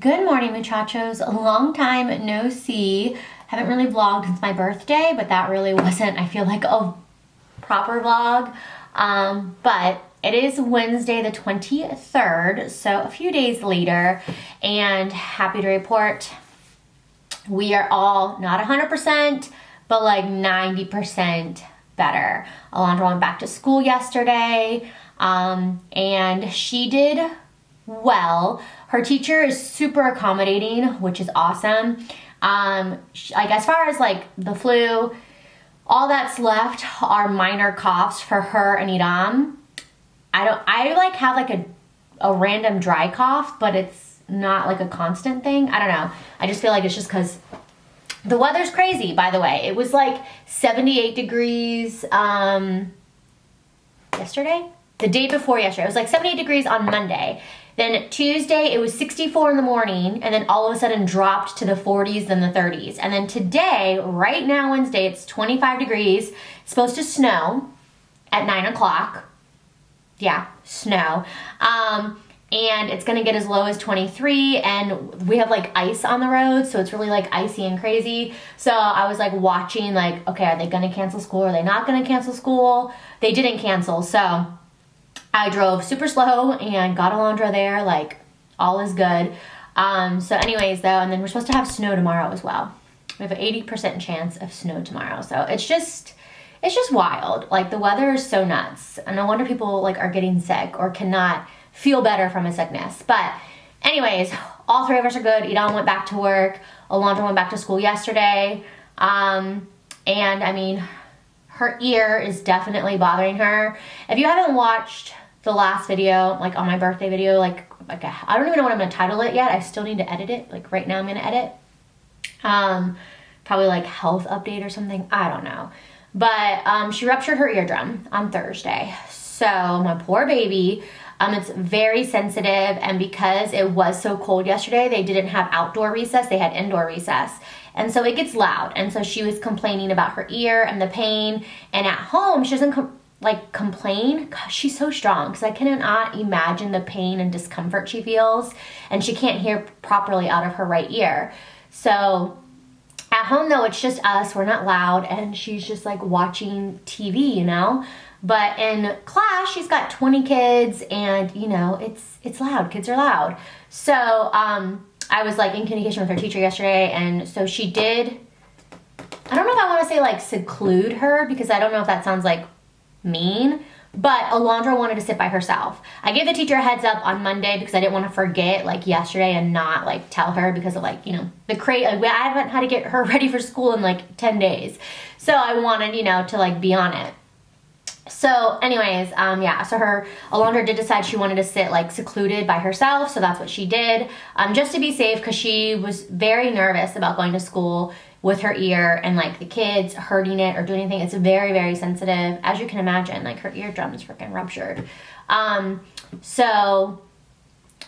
Good morning, muchachos. A long time no see. Haven't really vlogged since my birthday, but that really wasn't, I feel like, a proper vlog. But it is Wednesday the 23rd, so a few days later, and happy to report we are all not 100%, but like 90% better. Alondra went back to school yesterday, and she did well. Her teacher is super accommodating, which is awesome. Like as far as like the flu, all that's left are minor coughs for her and Idam. I like have like a random dry cough, but it's not like a constant thing. I don't know. I just feel like it's just because the weather's crazy, by the way. It was like 78 degrees yesterday? The day before yesterday. It was like 78 degrees on Monday. Then Tuesday, it was 64 in the morning, and then all of a sudden dropped to the 40s and the 30s. And then today, right now, Wednesday, it's 25 degrees. It's supposed to snow at 9 o'clock. Yeah, snow. And it's gonna get as low as 23, and we have like ice on the road, so it's really like icy and crazy. So I was like watching like, okay, are they gonna cancel school? Are they not gonna cancel school? They didn't cancel, so I drove super slow and got Alondra there, like all is good. So anyways though, and then we're supposed to have snow tomorrow as well. We have an 80% chance of snow tomorrow. So it's just wild. Like the weather is so nuts. And no wonder people like are getting sick or cannot feel better from a sickness. But anyways, all three of us are good. Idam went back to work. Alondra went back to school yesterday. And I mean, her ear is definitely bothering her. If you haven't watched the last video, like on my birthday video, like I don't even know what I'm gonna title it yet. I still need to edit it. Like right now I'm gonna edit. Probably like health update or something. I don't know. But she ruptured her eardrum on Thursday. So my poor baby, it's very sensitive, and because it was so cold yesterday, they didn't have outdoor recess, they had indoor recess. And so it gets loud. And so she was complaining about her ear and the pain. And at home, she doesn't complain. Gosh, she's so strong, because I cannot imagine the pain and discomfort she feels. And she can't hear properly out of her right ear. So at home though, it's just us, we're not loud, and she's just like watching TV, you know? But in class, she's got 20 kids, and you know, it's loud, kids are loud. So I was like in communication with her teacher yesterday, and so she did, I don't know if I want to say like seclude her, because I don't know if that sounds like mean, but Alondra wanted to sit by herself. I gave the teacher a heads up on Monday because I didn't want to forget like yesterday and not like tell her, because of like, you know, I haven't had to get her ready for school in like 10 days. So I wanted, you know, to like be on it. So anyways, yeah, so Alondra did decide she wanted to sit like secluded by herself, so that's what she did, just to be safe, because she was very nervous about going to school with her ear and like the kids hurting it or doing anything. It's very, very sensitive, as you can imagine. Like her eardrum is freaking ruptured. And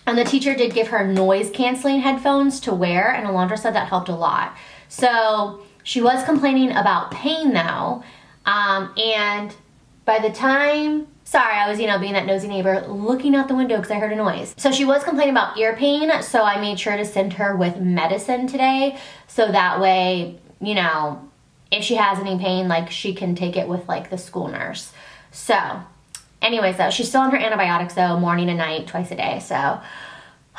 the teacher did give her noise canceling headphones to wear, and Alondra said that helped a lot. So she was complaining about pain though, and by the time, sorry, I was, you know, being that nosy neighbor looking out the window because I heard a noise. So she was complaining about ear pain, so I made sure to send her with medicine today, so that way, you know, if she has any pain, like she can take it with like the school nurse. So anyways though, she's still on her antibiotics though, morning and night, twice a day. So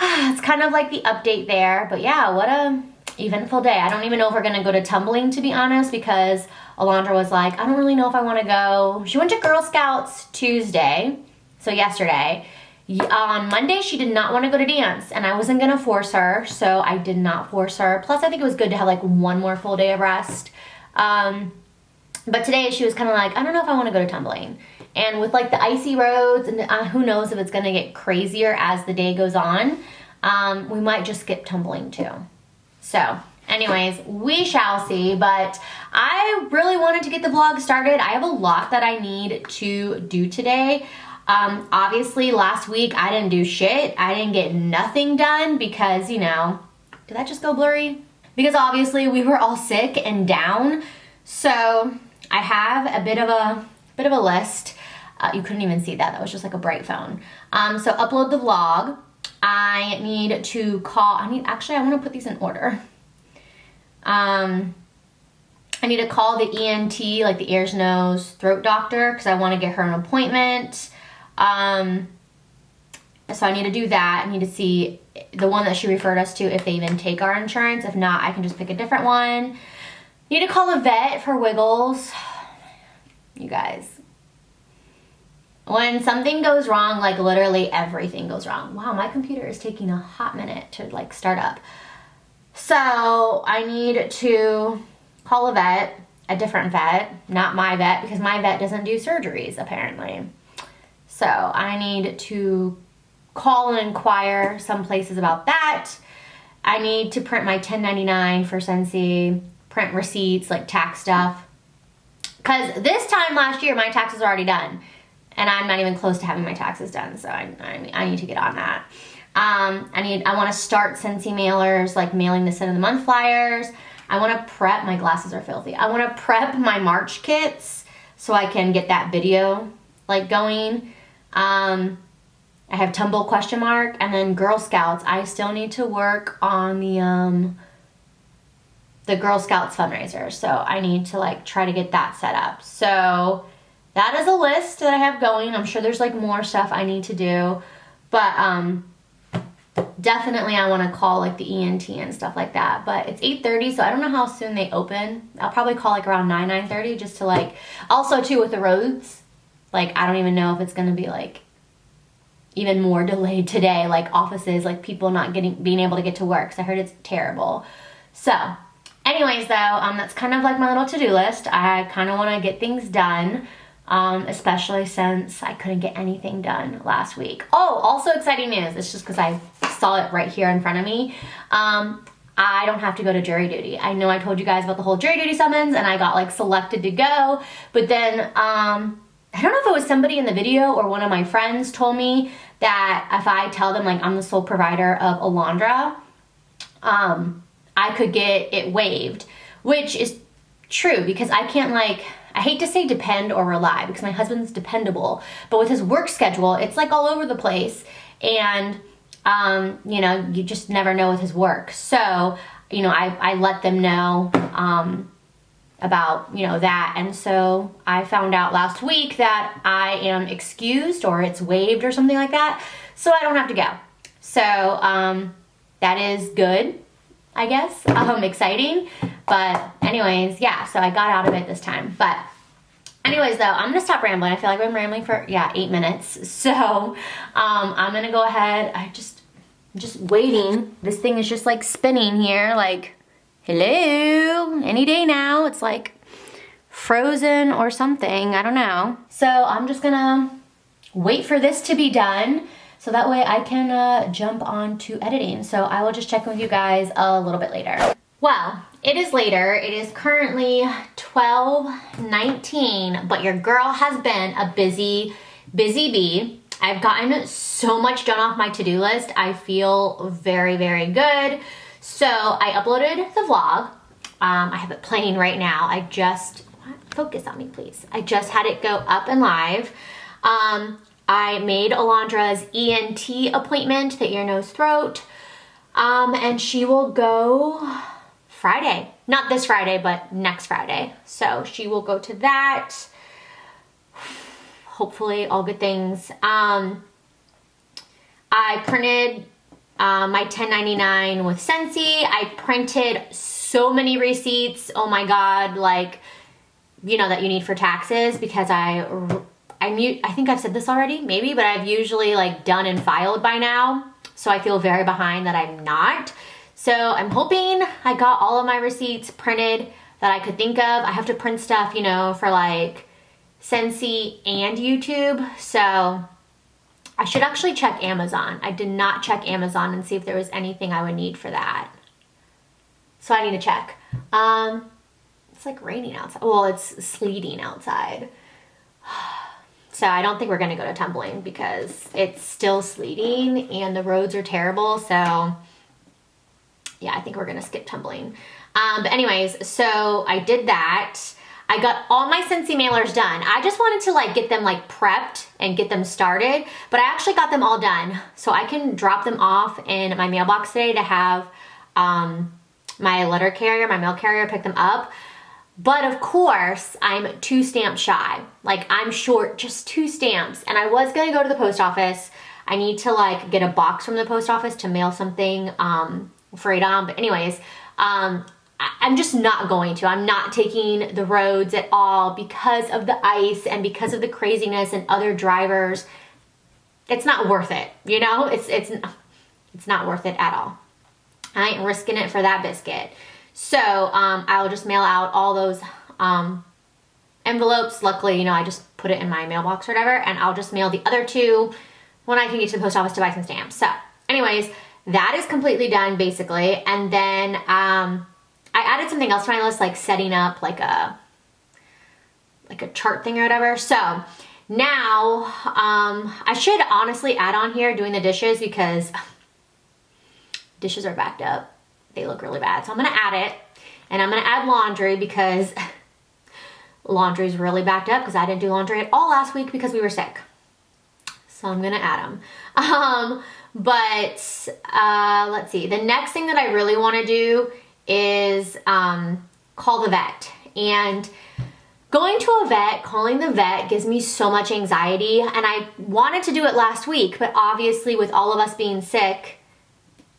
it's kind of like the update there. But yeah, what a eventful day. I don't even know if we're gonna go to tumbling, to be honest, because Alondra was like, I don't really know if I want to go. She went to Girl Scouts Tuesday, so yesterday. On Monday, she did not want to go to dance, and I wasn't gonna force her, so I did not force her. Plus, I think it was good to have like one more full day of rest. But today she was kind of like, I don't know if I want to go to tumbling. And with like the icy roads, and who knows if it's gonna get crazier as the day goes on, we might just skip tumbling too. So anyways, we shall see, but I really wanted to get the vlog started. I have a lot that I need to do today. Obviously last week I didn't do shit. I didn't get nothing done because, you know, did that just go blurry? Because obviously we were all sick and down. So I have a bit of a list. You couldn't even see that. That was just like a bright phone. So upload the vlog. I need to call, actually I want to put these in order. I need to call the ENT, like the ears, nose, throat doctor, because I want to get her an appointment. So I need to do that. I need to see the one that she referred us to, if they even take our insurance. If not, I can just pick a different one. Need to call a vet for wiggles. You guys, when something goes wrong, like literally everything goes wrong. Wow, my computer is taking a hot minute to like start up. So I need to call a vet, a different vet, not my vet, because my vet doesn't do surgeries apparently. So I need to call and inquire some places about that. I need to print my 1099 for Scentsy, print receipts, like tax stuff. Because this time last year, my taxes are already done. And I'm not even close to having my taxes done, so I need to get on that. I want to start Scentsy mailers, like mailing the end of the month flyers. I want to prep, my glasses are filthy. I want to prep my March kits so I can get that video like going. I have Tumble ? And then Girl Scouts. I still need to work on the Girl Scouts fundraiser. So I need to like try to get that set up. So that is a list that I have going. I'm sure there's like more stuff I need to do, but definitely I want to call like the ENT and stuff like that. But it's 8:30, so I don't know how soon they open. I'll probably call like around 9:30 just to like, also too with the roads, like I don't even know if it's going to be like even more delayed today, like offices, like people not being able to get to work. So I heard it's terrible. So anyways though, that's kind of like my little to-do list. I kind of want to get things done. Especially since I couldn't get anything done last week. Oh, also exciting news. It's just because I saw it right here in front of me. I don't have to go to jury duty. I know I told you guys about the whole jury duty summons and I got like selected to go, but then I don't know if it was somebody in the video or one of my friends told me that if I tell them like I'm the sole provider of Alondra, I could get it waived, which is true because I can't like, I hate to say depend or rely because my husband's dependable, but with his work schedule, it's like all over the place. And, you know, you just never know with his work. So, you know, I let them know, about, you know, that. And so I found out last week that I am excused or it's waived or something like that. So I don't have to go. So, that is good, I guess, exciting. But anyways, yeah, so I got out of it this time. But anyways, though, I'm going to stop rambling. I feel like I've been rambling for, 8 minutes. So I'm going to go ahead. I'm just waiting. This thing is just like spinning here. Like, hello, any day now. It's like frozen or something. I don't know. So I'm just going to wait for this to be done. So that way I can jump on to editing. So I will just check in with you guys a little bit later. Well, it is later. It is currently 12:19, but your girl has been a busy bee. I've gotten so much done off my to-do list. I feel very, very good. So I uploaded the vlog. I have it playing right now. Focus on me, please. I just had it go up and live. I made Alondra's ENT appointment, the ear, nose, throat, and she will go Friday. Not this Friday, but next Friday. So she will go to that. Hopefully all good things. I printed my 1099 with Scentsy. I printed so many receipts. Oh my God, like, you know, that you need for taxes because I think I've said this already, maybe, but I've usually like done and filed by now. So I feel very behind that I'm not. So I'm hoping I got all of my receipts printed that I could think of. I have to print stuff, you know, for like Scentsy and YouTube. So I should actually check Amazon. I did not check Amazon and see if there was anything I would need for that. So I need to check. It's like raining outside. Well, it's sleeting outside. So I don't think we're gonna go to tumbling because it's still sleeting and the roads are terrible. So yeah, I think we're gonna skip tumbling. But anyways, so I did that. I got all my Scentsy mailers done. I just wanted to like get them like prepped and get them started, but I actually got them all done. So I can drop them off in my mailbox today to have my letter carrier, my mail carrier pick them up. But of course, I'm 2 stamps shy. Like I'm short just 2 stamps, and I was gonna go to the post office. I need to like get a box from the post office to mail something for Adam. But anyways, I'm just not going to. I'm not taking the roads at all because of the ice and because of the craziness and other drivers. It's not worth it, you know? It's not worth it at all. I ain't risking it for that biscuit. So I'll just mail out all those envelopes. Luckily, you know, I just put it in my mailbox or whatever, and I'll just mail the other 2 when I can get to the post office to buy some stamps. So anyways, that is completely done basically. And then I added something else to my list, like setting up like a chart thing or whatever. So now I should honestly add on here doing the dishes because dishes are backed up. They look really bad. So I'm going to add it, and I'm going to add laundry because laundry's really backed up because I didn't do laundry at all last week because we were sick. So I'm going to add them. But let's see. The next thing that I really want to do is call the vet. And going to a vet, calling the vet gives me so much anxiety, and I wanted to do it last week, but obviously with all of us being sick,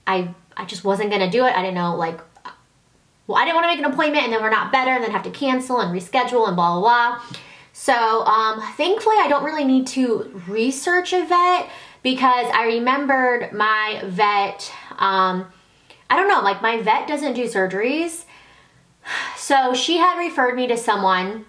I just wasn't gonna do it. I didn't know, like, well, I didn't want to make an appointment and then we're not better and then have to cancel and reschedule and blah, blah, blah. So thankfully I don't really need to research a vet because I remembered my vet, I don't know, like my vet doesn't do surgeries. So she had referred me to someone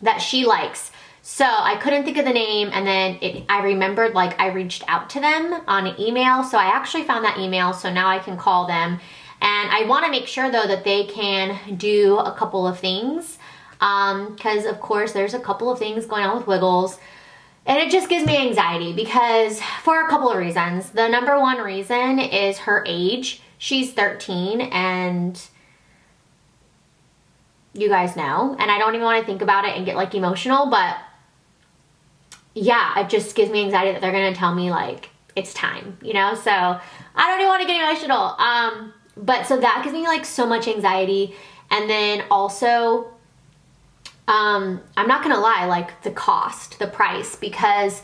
that she likes. So I couldn't think of the name, and then I remembered, like, I reached out to them on an email. So I actually found that email, so now I can call them. And I want to make sure, though, that they can do a couple of things because, of course, there's a couple of things going on with Wiggles. And it just gives me anxiety because for a couple of reasons. The number one reason is her age. She's 13, and you guys know. And I don't even want to think about it and get, like, emotional, but yeah, it just gives me anxiety that they're going to tell me, like, it's time, you know? So I don't even want to get emotional. But so that gives me, like, so much anxiety. And then also, I'm not going to lie, like, the cost, the price, because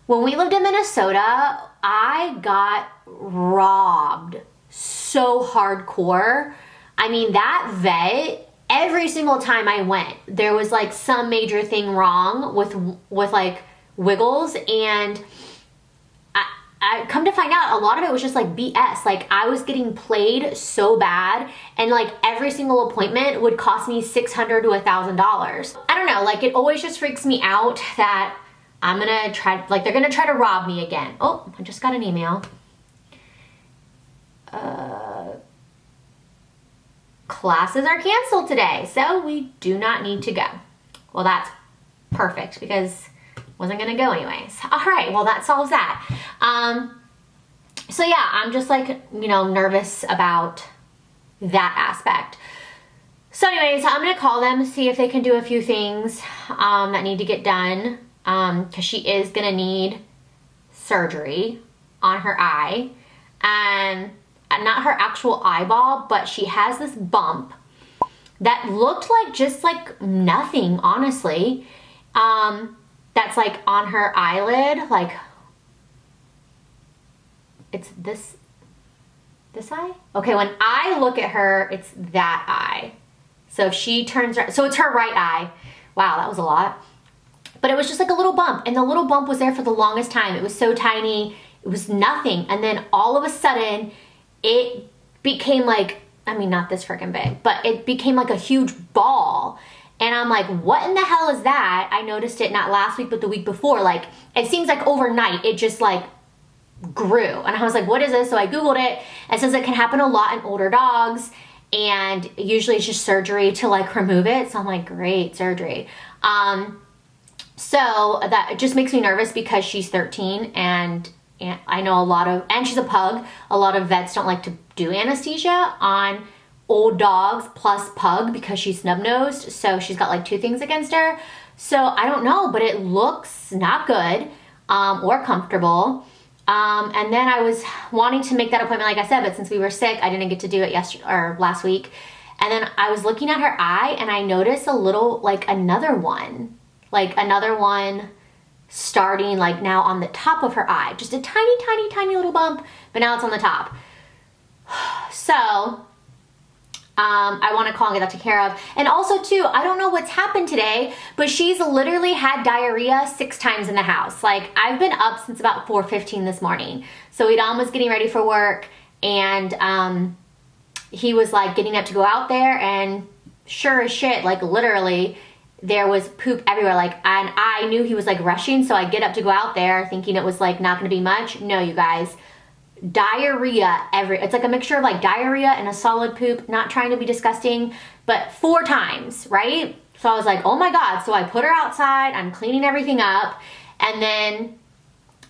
when we lived in Minnesota, I got robbed so hardcore. I mean, that vet, every single time I went, there was, like, some major thing wrong with like, Wiggles, and I come to find out a lot of it was just like BS. Like I was getting played so bad, and like every single appointment would cost me $600 to $1,000. I don't know, like it always just freaks me out that I'm gonna try, like they're gonna try to rob me again. Oh, I just got an email. Classes are canceled today, so we do not need to go. Well, that's perfect because wasn't gonna go anyways. All right, well that solves that. So yeah, I'm just like, you know, nervous about that aspect. So anyways, I'm gonna call them, see if they can do a few things that need to get done because she is gonna need surgery on her eye, and not her actual eyeball, but she has this bump that looked like just like nothing, honestly. That's like on her eyelid, like it's this eye? Okay, when I look at her, it's that eye. So if she turns around, so it's her right eye. Wow, that was a lot. But it was just like a little bump, and the little bump was there for the longest time. It was so tiny, it was nothing. And then all of a sudden, it became like, I mean, not this freaking big, but it became like a huge ball. And I'm like, what in the hell is that? I noticed it not last week, but the week before. Like, it seems like overnight, it just like grew. And I was like, what is this? So I Googled it. It says it can happen a lot in older dogs. And usually it's just surgery to like remove it. So I'm like, great, surgery. So that just makes me nervous because she's 13 and I know and she's a pug. A lot of vets don't like to do anesthesia on old dogs plus pug because she's snub-nosed, so she's got like 2 things against her. So I don't know, but it looks not good or comfortable. And then I was wanting to make that appointment, like I said, but since we were sick, I didn't get to do it yesterday or last week. And then I was looking at her eye and I noticed a little, like another one starting like now on the top of her eye. Just a tiny, tiny, tiny little bump, but now it's on the top. So I want to call and get that taken care of. And also too, I don't know what's happened today, but she's literally had diarrhea 6 times in the house. Like, I've been up since about 4:15 this morning. So Idam was getting ready for work, and he was like getting up to go out there, and sure as shit, like literally there was poop everywhere. Like, and I knew he was like rushing, so I get up to go out there thinking it was like not gonna be much. No, you guys, diarrhea it's like a mixture of like diarrhea and a solid poop, not trying to be disgusting, but 4 times, right? So I was like, oh my God. So I put her outside, I'm cleaning everything up, and then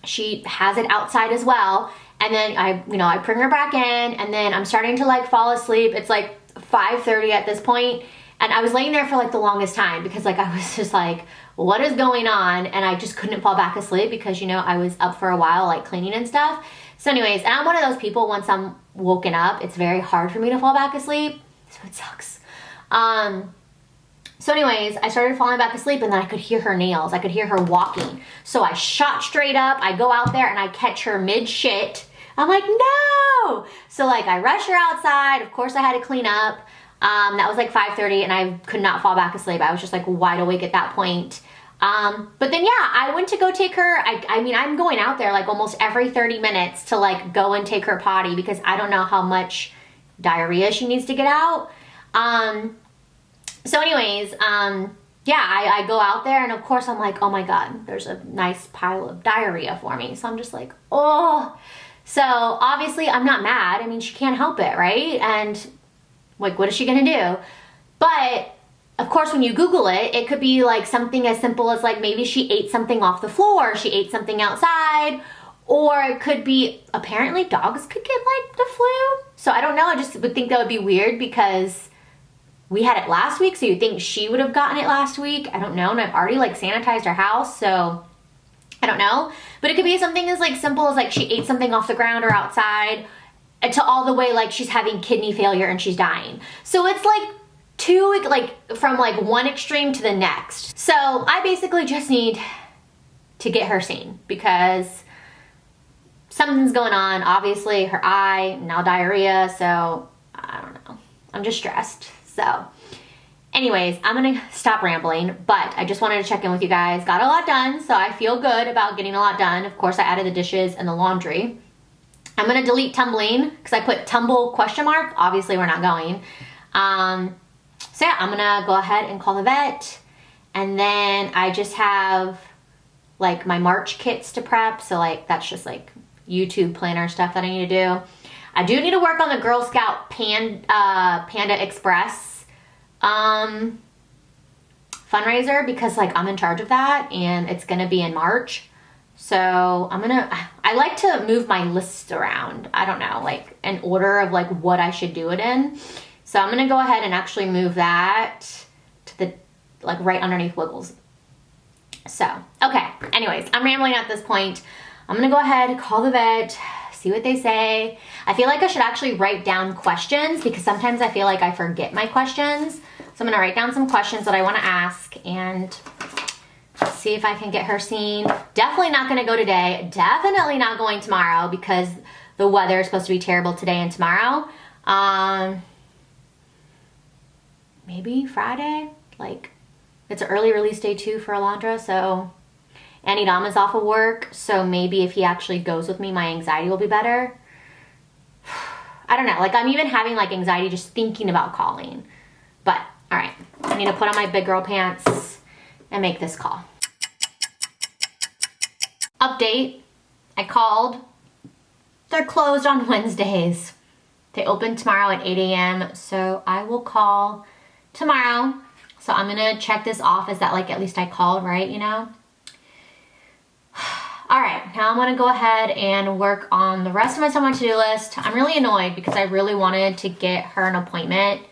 she has it outside as well. And then I bring her back in, and then I'm starting to like fall asleep. It's like 5:30 at this point, and I was laying there for like the longest time because like I was just like, what is going on? And I just couldn't fall back asleep because, I was up for a while like cleaning and stuff. So anyways, and I'm one of those people, once I'm woken up, it's very hard for me to fall back asleep. So it sucks. So anyways, I started falling back asleep, and then I could hear her nails. I could hear her walking. So I shot straight up. I go out there and I catch her mid-shit. I'm like, no! So like I rush her outside. Of course I had to clean up. That was like 5:30, and I could not fall back asleep. I was just like wide awake at that point. But then yeah, I went to go take her. I'm going out there like almost every 30 minutes to like go and take her potty because I don't know how much diarrhea she needs to get out. So anyways, yeah, I go out there, and of course I'm like, oh my God, there's a nice pile of diarrhea for me. So I'm just like, oh. So obviously I'm not mad. I mean, she can't help it, right? And like, what is she gonna do? But of course, when you Google it, it could be like something as simple as like maybe she ate something off the floor, she ate something outside, or it could be, apparently dogs could get like the flu. So I don't know, I just would think that would be weird because we had it last week, so you'd think she would have gotten it last week. I don't know, and I've already like sanitized our house, so I don't know. But it could be something as like simple as like she ate something off the ground or outside, to all the way like she's having kidney failure and she's dying. So it's like from like one extreme to the next. So I basically just need to get her seen because something's going on. Obviously her eye, now diarrhea, so I don't know. I'm just stressed. So anyways, I'm gonna stop rambling, but I just wanted to check in with you guys. Got a lot done, so I feel good about getting a lot done. Of course, I added the dishes and the laundry. I'm gonna delete tumbling because I put tumble ? Obviously, we're not going. So yeah, I'm gonna go ahead and call the vet, and then I just have like my March kits to prep. So like that's just like YouTube planner stuff that I need to do. I do need to work on the Girl Scout Panda Express fundraiser because like I'm in charge of that, and it's gonna be in March. So I like to move my lists around. I don't know, like an order of like what I should do it in. So I'm gonna go ahead and actually move that to the, like right underneath Wiggles. So, okay, anyways, I'm rambling at this point. I'm gonna go ahead, call the vet, see what they say. I feel like I should actually write down questions because sometimes I feel like I forget my questions. So I'm gonna write down some questions that I wanna ask and see if I can get her seen. Definitely not gonna go today. Definitely not going tomorrow because the weather is supposed to be terrible today and tomorrow. Maybe Friday. Like, it's an early release day too for Alondra, so. And Idam is off of work, so maybe if he actually goes with me, my anxiety will be better. I don't know, like I'm even having like anxiety just thinking about calling. But, all right, I need to put on my big girl pants and make this call. Update, I called. They're closed on Wednesdays. They open tomorrow at 8 a.m. So I will call tomorrow. So I'm gonna check this off as that like at least I called, right, you know? All right, now I'm gonna go ahead and work on the rest of my stuff on my to-do list. I'm really annoyed because I really wanted to get her an appointment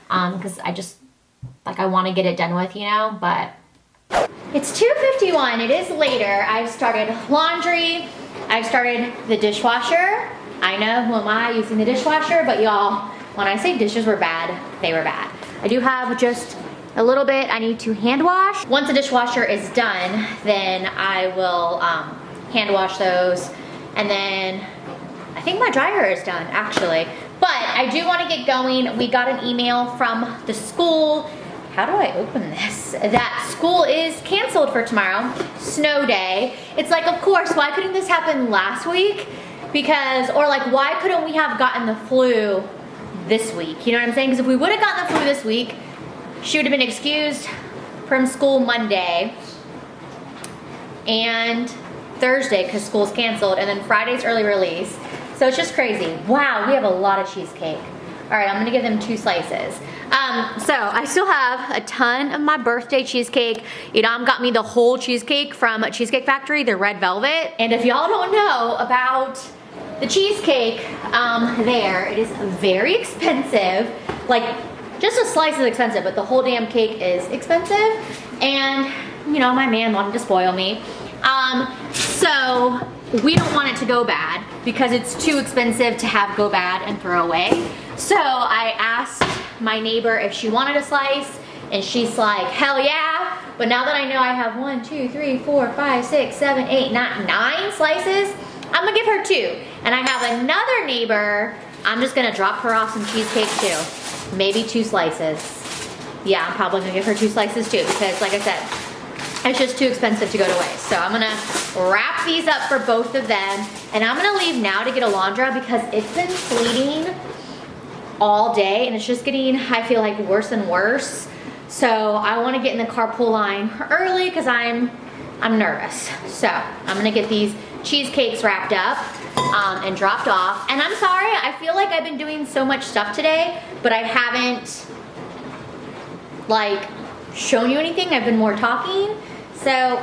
because I want to get it done with, you know, but it's 2:51, it is later. I've started laundry, I've started the dishwasher. I know, who am I using the dishwasher, but y'all, when I say dishes were bad, they were bad. I do have just a little bit I need to hand wash. Once the dishwasher is done, then I will hand wash those. And then I think my dryer is done actually. But I do want to get going. We got an email from the school. How do I open this? That school is canceled for tomorrow, snow day. It's like, of course, why couldn't this happen last week? Because, or like, why couldn't we have gotten the flu this week? You know what I'm saying? Because if we would have gotten the flu this week, she would have been excused from school Monday and Thursday because school's canceled, and then Friday's early release. So it's just crazy. Wow, we have a lot of cheesecake. All right, I'm gonna give them 2 slices. So I still have a ton of my birthday cheesecake. Idam got me the whole cheesecake from Cheesecake Factory, the red velvet. And if y'all don't know about the cheesecake there, it is very expensive. Like, just a slice is expensive, but the whole damn cake is expensive. And, you know, my man wanted to spoil me. So we don't want it to go bad because it's too expensive to have go bad and throw away. So I asked my neighbor if she wanted a slice, and she's like, hell yeah. But now that I know I have 1, 2, 3, 4, 5, 6, 7, 8, 9 slices, I'm gonna give her 2. And I have another neighbor, I'm just gonna drop her off some cheesecake too. Maybe 2 slices. Yeah, I'm probably gonna give her 2 slices too because, like I said, it's just too expensive to go to waste. So I'm gonna wrap these up for both of them, and I'm gonna leave now to get Alondra because it's been sleeting all day and it's just getting, I feel like, worse and worse. So I want to get in the carpool line early because I'm nervous. So I'm gonna get these cheesecakes wrapped up and dropped off. And I'm sorry, I feel like I've been doing so much stuff today, but I haven't like shown you anything. I've been more talking. So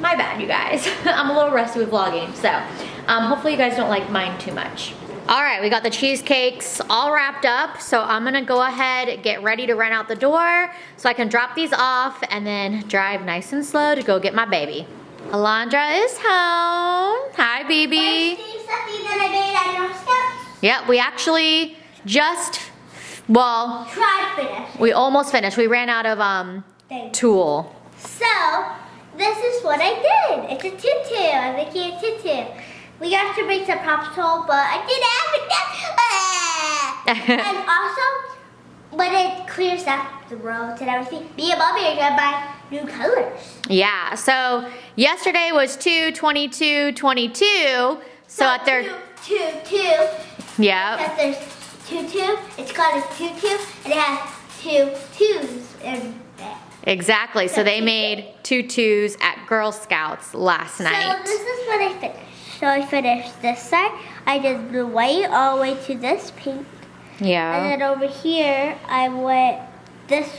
my bad, you guys. I'm a little rusty with vlogging. So hopefully you guys don't like mine too much. All right, we got the cheesecakes all wrapped up. So I'm gonna go ahead, get ready to run out the door so I can drop these off and then drive nice and slow to go get my baby. Alondra is home. Hi, baby. Yep, we actually just, well, we almost finished. We ran out of tulle. So, this is what I did. It's a tutu. I'm making a tutu. We got to make some popsicle, but I did everything. And also, when it clears up the roads and everything, me and Mommy are gonna buy new colors. Yeah, so yesterday was 2/22/22. So at their two. Yeah. Because there's tutu. It's called a tutu, and it has 2 twos in it. Exactly. So they made tutus at Girl Scouts last night. So this is what I finished. So I finished this side. I did the white all the way to this pink. Yeah. And then over here, I went this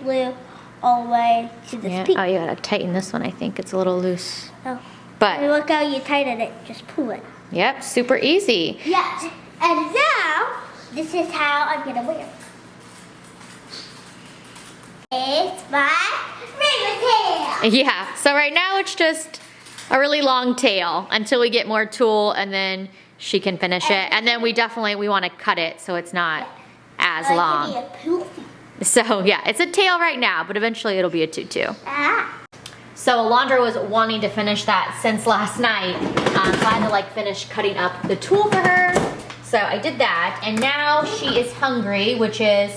blue all the way to this pink. Oh, you gotta tighten this one. I think it's a little loose. Oh. But And look how you tighten it. Just pull it. Yep, super easy. Yes. And now, this is how I'm gonna wear it. It's my rainbow tail. Yeah. So right now it's just a really long tail until we get more tulle, and then she can finish it. And then we want to cut it so it's not as long. Like a poofy. So yeah, it's a tail right now, but eventually it'll be a tutu. Ah. So Alondra was wanting to finish that since last night. So I had to like finish cutting up the tulle for her. So I did that, and now she is hungry, which is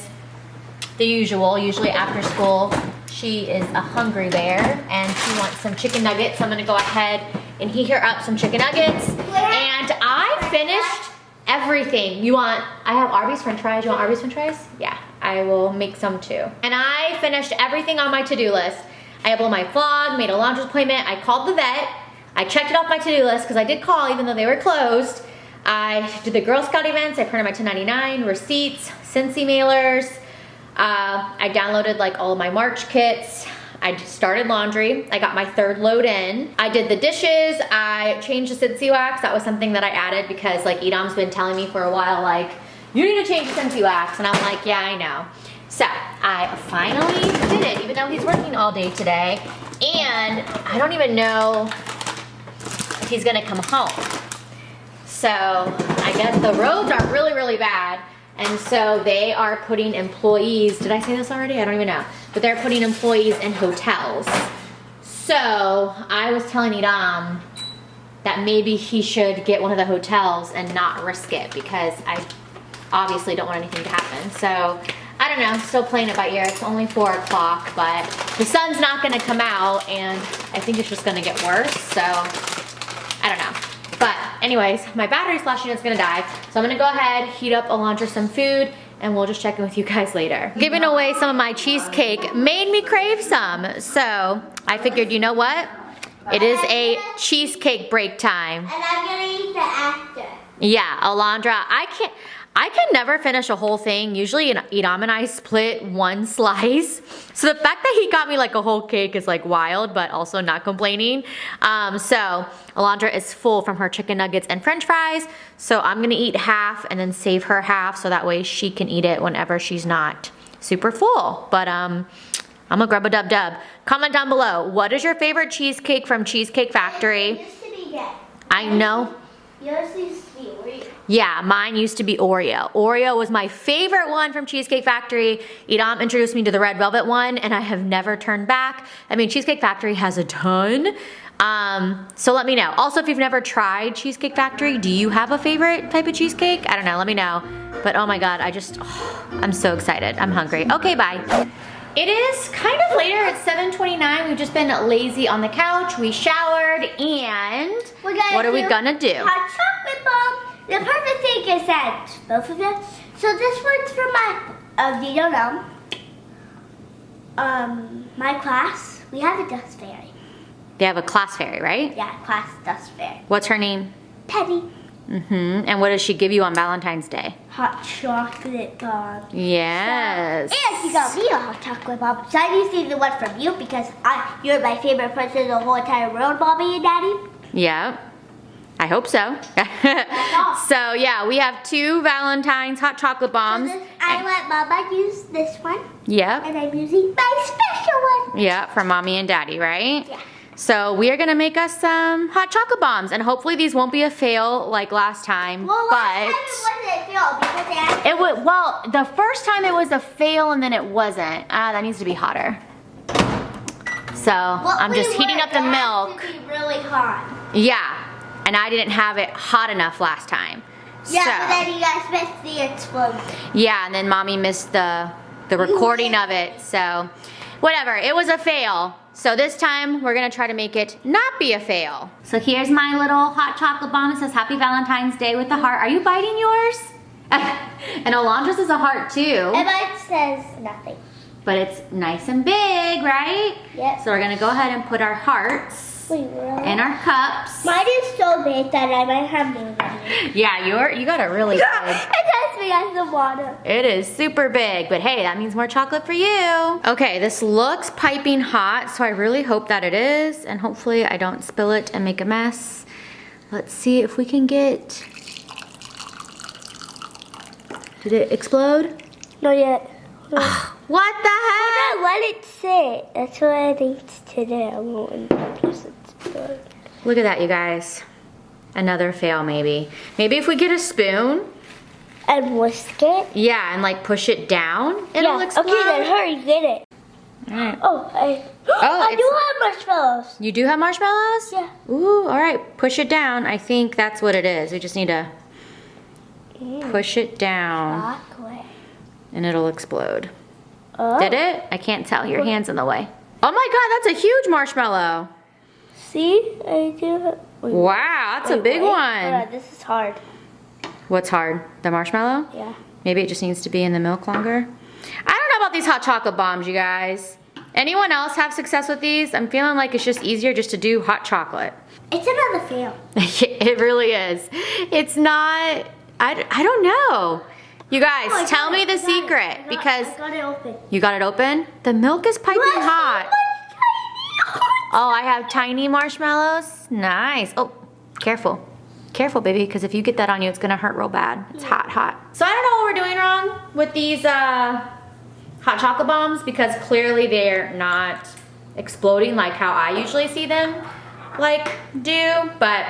the usual. Usually after school, she is a hungry bear, and she wants some chicken nuggets. So I'm gonna go ahead and heat her up some chicken nuggets. And I finished everything. I have Arby's French fries. You want Arby's French fries? Yeah, I will make some too. And I finished everything on my to-do list. I uploaded my vlog, made Alondra's appointment. I called the vet. I checked it off my to-do list because I did call even though they were closed. I did the Girl Scout events. I printed my 1099, receipts, Scentsy mailers. I downloaded like all of my March kits. I just started laundry. I got my 3rd load in. I did the dishes. I changed the Scentsy wax. That was something that I added because like Edom's been telling me for a while, like, you need to change the Scentsy wax. And I'm like, yeah, I know. So I finally did it, even though he's working all day today. And I don't even know if he's gonna come home. So I guess the roads are really, really bad. And so they are putting employees, did I say this already? I don't even know. But they're putting employees in hotels. So I was telling Edom that maybe he should get one of the hotels and not risk it because I obviously don't want anything to happen. So I don't know, still playing it by ear. It's only 4 o'clock, but the sun's not gonna come out and I think it's just gonna get worse. So I don't know. But anyways, my battery's flashing, it's gonna die. So I'm gonna go ahead, heat up Alondra some food, and we'll just check in with you guys later. Giving away some of my cheesecake made me crave some. So I figured, you know what? It is a cheesecake break time. And I'm gonna eat the after. Yeah, Alondra, I can never finish a whole thing. Usually Edom and I split one slice. So the fact that he got me like a whole cake is like wild, but also not complaining. So Alondra is full from her chicken nuggets and french fries. So I'm gonna eat half and then save her half so that way she can eat it whenever she's not super full. But I'm a grub a dub dub. Comment down below, what is your favorite cheesecake from Cheesecake Factory? It used to be that. I know. Yours used to be Oreo. Yeah, mine used to be Oreo. Oreo was my favorite one from Cheesecake Factory. Edom introduced me to the red velvet one and I have never turned back. I mean, Cheesecake Factory has a ton. So let me know. Also, if you've never tried Cheesecake Factory, do you have a favorite type of cheesecake? I don't know, let me know. But oh my God, I'm so excited. I'm hungry. Okay, bye. It is kind of later, it's 7:29. We've just been lazy on the couch. We showered and what are we gonna do? Hot chocolate bomb. The perfect thing is that both of them. So this one's for my, you don't know, my class. We have a dust fairy. They have a class fairy, right? Yeah, class dust fairy. What's her name? Penny. And what does she give you on Valentine's Day? Hot chocolate bomb. Yes. And she got me a hot chocolate bomb. So I received the one from you because you're my favorite person in the whole entire world, Mommy and Daddy. Yeah. I hope so. So yeah, we have 2 Valentine's hot chocolate bombs. So I let Mama use this one. Yep. And I'm using my special one. Yeah, for Mommy and Daddy, right? Yeah. So we are gonna make us some hot chocolate bombs, and hopefully these won't be a fail like last time. Well, but last time it wasn't a fail because they actually... it was, well, the first time it was a fail and then it wasn't. That needs to be hotter. So I'm just heating up the milk. To be really hot. Yeah, and I didn't have it hot enough last time. Yeah, so, but then you guys missed the explosion. Yeah, and then Mommy missed the recording of it. So whatever, it was a fail. So this time, we're gonna try to make it not be a fail. So here's my little hot chocolate bomb. It says Happy Valentine's Day with a heart. Are you biting yours? And Alondra's is a heart too. And mine says nothing. But it's nice and big, right? Yep. So we're gonna go ahead and put our hearts in our cups. Mine is so big that I might have more than you. Yeah, you got it really big. It has me as the water. It is super big, but hey, that means more chocolate for you. Okay, this looks piping hot, so I really hope that it is, and hopefully I don't spill it and make a mess. Let's see if we can get... Did it explode? Not yet. What the heck? No, let it sit. That's what I need to do. I won't just explode. Look at that, you guys. Another fail, maybe. Maybe if we get a spoon. And whisk it? Yeah, and like push it down, it'll explode. Okay, then hurry, get it. All right. Oh, I do have marshmallows. You do have marshmallows? Yeah. Ooh, all right, push it down. I think that's what it is. We just need to push it down. Chocolate. And it'll explode. Oh. Did it? I can't tell. Your hand's in the way. Oh my God, that's a huge marshmallow. See? I do have... Wow, that's a big one. Hold on, this is hard. What's hard? The marshmallow? Yeah. Maybe it just needs to be in the milk longer. I don't know about these hot chocolate bombs, you guys. Anyone else have success with these? I'm feeling like it's just easier just to do hot chocolate. It's another fail. It really is. It's not, I don't know. You guys, tell me the secret because I got it open. You got it open? The milk is piping hot. So much Oh, I have tiny marshmallows. Nice. Oh, careful. Careful, baby, because if you get that on you, it's gonna hurt real bad. It's hot, hot. So I don't know what we're doing wrong with these hot chocolate bombs, because clearly they're not exploding like how I usually see them like do, but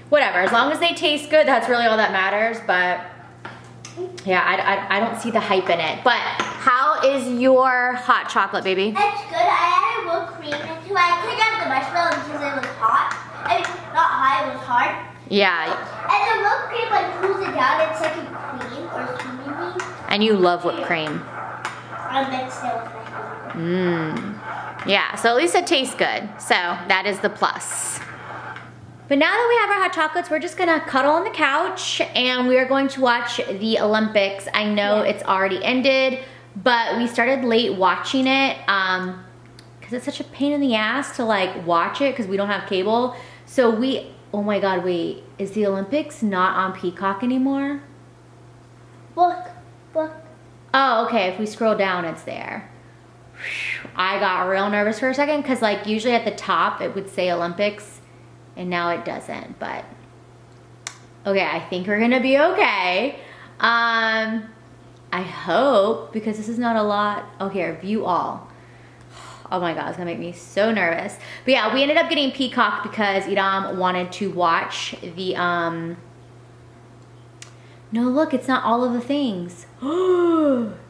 whatever. As long as they taste good, that's really all that matters. But yeah, I don't see the hype in it. But how is your hot chocolate, baby? It's good. I added whipped cream into it. I took out the marshmallow because it was hot. I mean, not hot, it was hard. Yeah. And the whipped cream like cools it down. It's like a cream or smoothie. And you love whipped cream. I mixed it with my cream. Yeah, so at least it tastes good. So that is the plus. But now that we have our hot chocolates, we're just gonna cuddle on the couch and we are going to watch the Olympics. I know it's already ended, but we started late watching it because it's such a pain in the ass to like watch it because we don't have cable. So oh my God, wait, is the Olympics not on Peacock anymore? Look. Oh, okay, if we scroll down, it's there. I got real nervous for a second because like usually at the top it would say Olympics and now it doesn't, but okay, I think we're gonna be okay. I hope, because this is not a lot. Oh, here, view all. Oh my God, it's gonna make me so nervous. But yeah, we ended up getting Peacock because Idam wanted to watch the, no, look, it's not all of the things.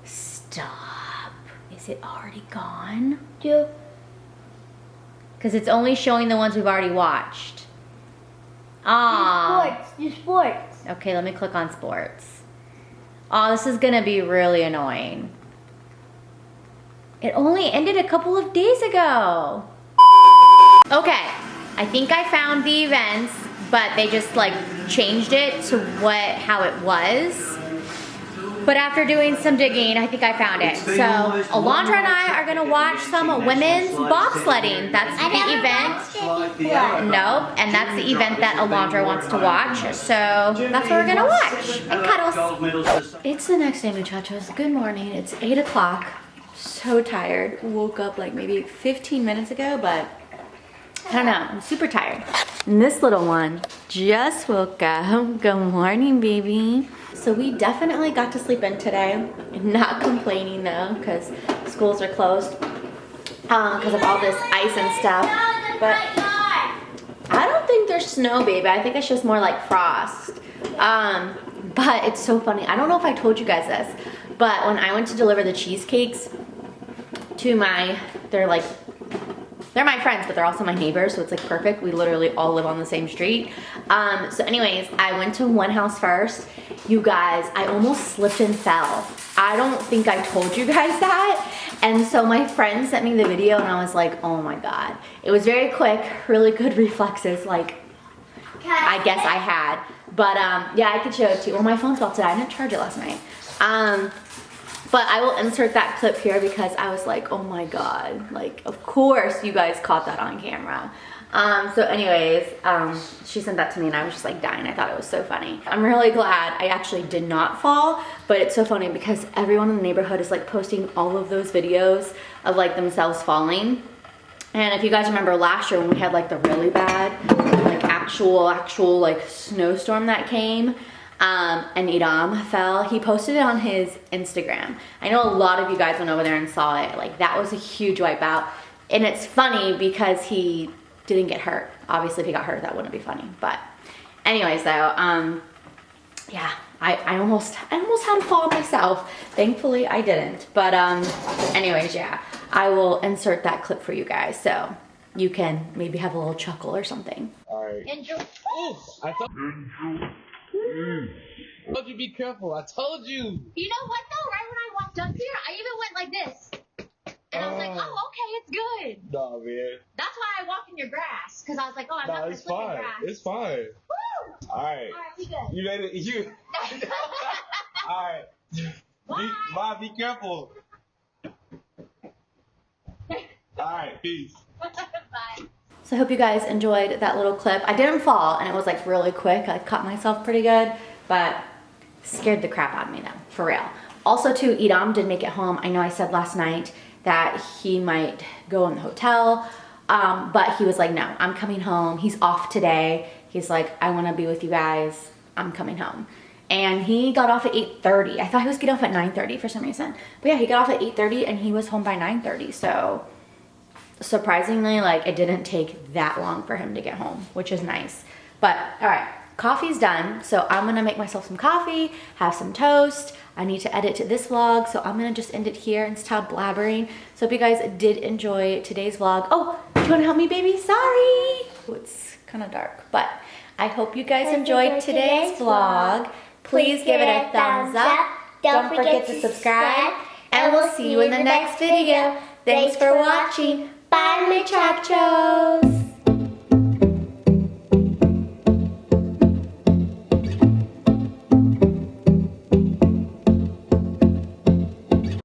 Stop. Is it already gone? Yeah. Because it's only showing the ones we've already watched. Ah. Do sports. Okay, let me click on sports. Oh, this is gonna be really annoying. It only ended a couple of days ago. Okay, I think I found the events, but they just like changed it to how it was. But after doing some digging, I think I found it. So Alondra and I are gonna watch some women's bobsledding. That's the event. Nope, and that's the event that Alondra wants to watch. So that's what we're gonna watch. And cuddles. It's the next day, muchachos. Good morning. It's 8 o'clock. So tired. Woke up like maybe 15 minutes ago, but I don't know. I'm super tired. And this little one just woke up. Good morning, baby. So we definitely got to sleep in today. Not complaining though, because schools are closed because of all this ice and stuff. But I don't think there's snow, baby. I think it's just more like frost. But it's so funny. I don't know if I told you guys this, but when I went to deliver the cheesecakes to they're my friends, but they're also my neighbors, so it's like perfect. We literally all live on the same street. So anyways, I went to one house first. You guys, I almost slipped and fell. I don't think I told you guys that. And so my friend sent me the video and I was like, oh my God. It was very quick, really good reflexes, like I guess I had. But yeah, I could show it to you. Well, my phone fell today. I didn't charge it last night. But I will insert that clip here because I was like, oh my God, like, of course you guys caught that on camera. So anyways, she sent that to me and I was just like dying. I thought it was so funny. I'm really glad I actually did not fall, but it's so funny because everyone in the neighborhood is like posting all of those videos of like themselves falling. And if you guys remember last year when we had like the really bad, like actual like snowstorm that came, and Idam fell, he posted it on his Instagram. I know a lot of you guys went over there and saw it. Like that was a huge wipeout. And it's funny because he didn't get hurt. Obviously if he got hurt, that wouldn't be funny. But anyways though, yeah, I almost had to fall myself. Thankfully I didn't. But anyways, yeah, I will insert that clip for you guys so you can maybe have a little chuckle or something. All right. Enjoy. Oh, I thought. I told you be careful. I told you. You know what though? Right when I walked up here, I even went like this. And I was like, oh, okay, it's good. Nah, man. That's why I walk in your grass. Because I was like, oh, I'm not going to It's slip in fine. grass. It's fine. Woo! All right. All right, we good. You made it. You. All right. Bye. Be careful. All right. Peace. Bye. So I hope you guys enjoyed that little clip. I didn't fall, and it was like really quick. I caught myself pretty good, but scared the crap out of me though, for real. Also too, Idam did make it home. I know I said last night that he might go in the hotel But he was like, no, I'm coming home. He's off today. He's like, I want to be with you guys. I'm coming home. And he got off at 8:30. I thought he was getting off at 9:30 for some reason. But yeah, he got off at 8:30 and he was home by 9:30. So surprisingly, like, it didn't take that long for him to get home, which is nice. But all right, coffee's done. So I'm gonna make myself some coffee, have some toast. I need to edit this vlog, so I'm gonna just end it here and stop blabbering. So if you guys did enjoy today's vlog, oh, do you wanna help me, baby? Sorry. Oh, it's kind of dark, but I hope you guys enjoyed today's vlog. Please give it a thumbs up. Don't forget to subscribe, and we'll see you in the next video. Thanks for watching. Bye, muchachos.